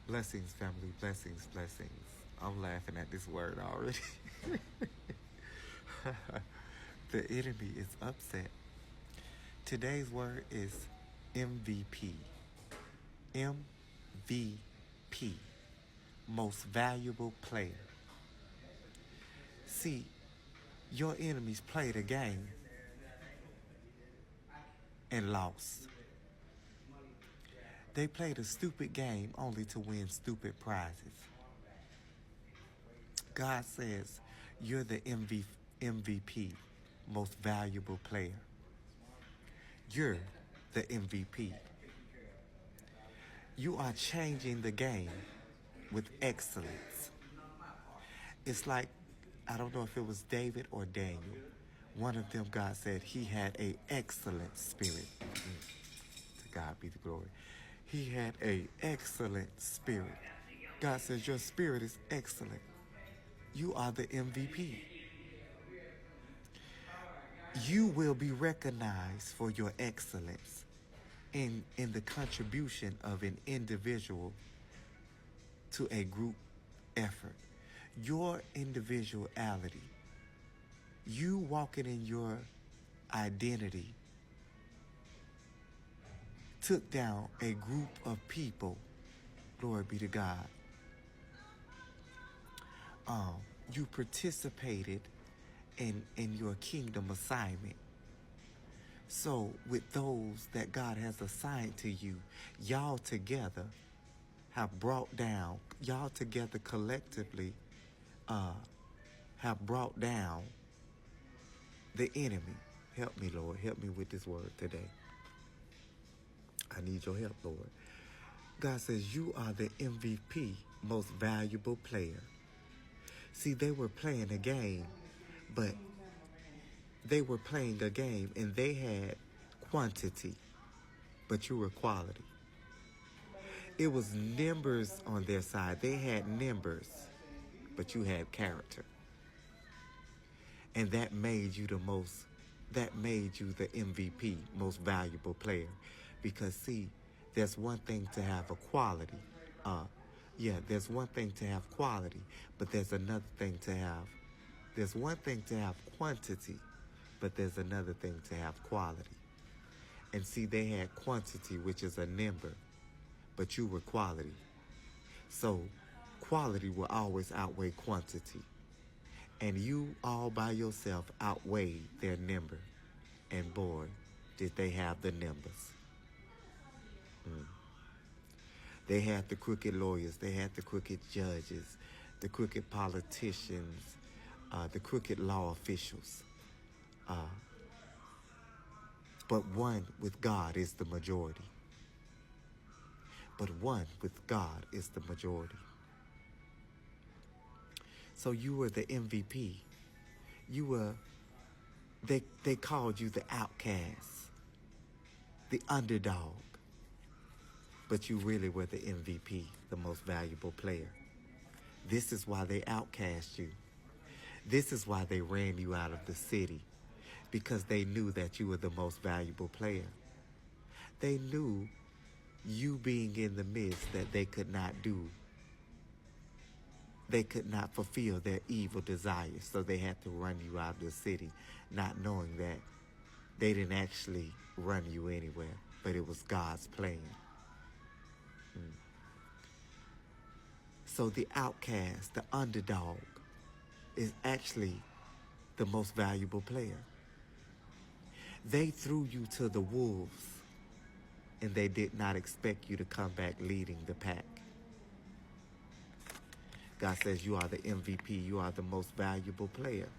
Blessings, family, blessings, blessings. I'm laughing at this word already. The enemy is upset. Today's word is MVP. MVP. Most valuable player. See, your enemies played a game and lost. They played a stupid game only to win stupid prizes. God says you're the MVP, most valuable player. You're the MVP. You are changing the game with excellence. It's like, I don't know if it was David or Daniel. One of them, God said he had an excellent spirit. To God be the glory. He had an excellent spirit. God says your spirit is excellent. You are the MVP. You will be recognized for your excellence in the contribution of an individual to a group effort. Your individuality, you walking in your identity, took down a group of people. Glory be to God. You participated in your kingdom assignment. So with those that God has assigned to you, y'all together have brought down, y'all together collectively have brought down the enemy. Help me, Lord. Help me with this word today. I need your help, Lord. God says you are the MVP, most valuable player. See, they were playing a game, but they were playing a game and they had quantity, but you were quality. It was numbers on their side. They had numbers, but you had character. And that made you the MVP, most valuable player. Because see, there's one thing to have a quality. There's one thing to have quality, but there's one thing to have quantity, but there's another thing to have quality. And see, they had quantity, which is a number, but you were quality. So quality will always outweigh quantity. And you all by yourself outweighed their number. And boy, did they have the numbers. They had the crooked lawyers. They had the crooked judges, the crooked politicians, the crooked law officials. But one with God is the majority. But one with God is the majority. So you were the MVP. They called you the outcast, the underdog. But you really were the MVP, the most valuable player. This is why they outcast you. This is why they ran you out of the city, because they knew that you were the most valuable player. They knew you being in the midst that they could not do. They could not fulfill their evil desires, so they had to run you out of the city, not knowing that they didn't actually run you anywhere, but it was God's plan. So the outcast, the underdog, is actually the most valuable player. They threw you to the wolves, and they did not expect you to come back leading the pack. God says you are the MVP. You are the most valuable player.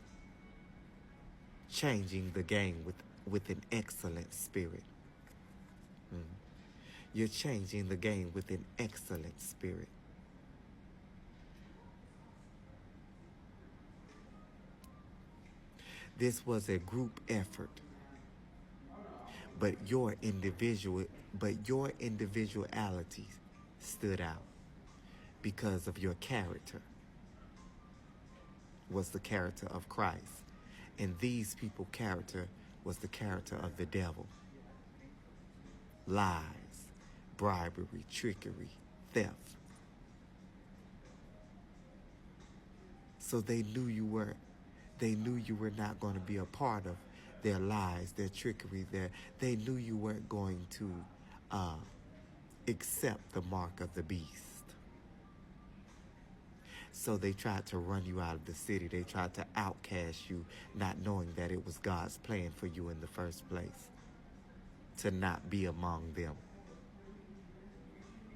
Changing the game with an excellent spirit. You're changing the game with an excellent spirit. This was a group effort. But your individuality stood out because of your character was the character of Christ. And these people's character was the character of the devil. Lies, bribery, trickery, theft. So they knew you weren't. They knew you were not going to be a part of their lies, their trickery. They knew you weren't going to accept the mark of the beast. So they tried to run you out of the city. They tried to outcast you, not knowing that it was God's plan for you in the first place, to not be among them,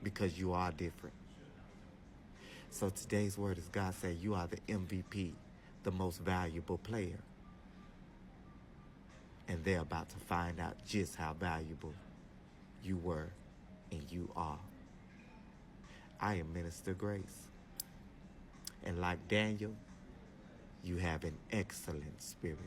because you are different. So today's word is God saying you are the MVP, the most valuable player. And they're about to find out just how valuable you were and you are. I am Minister Grace. And like Daniel, you have an excellent spirit.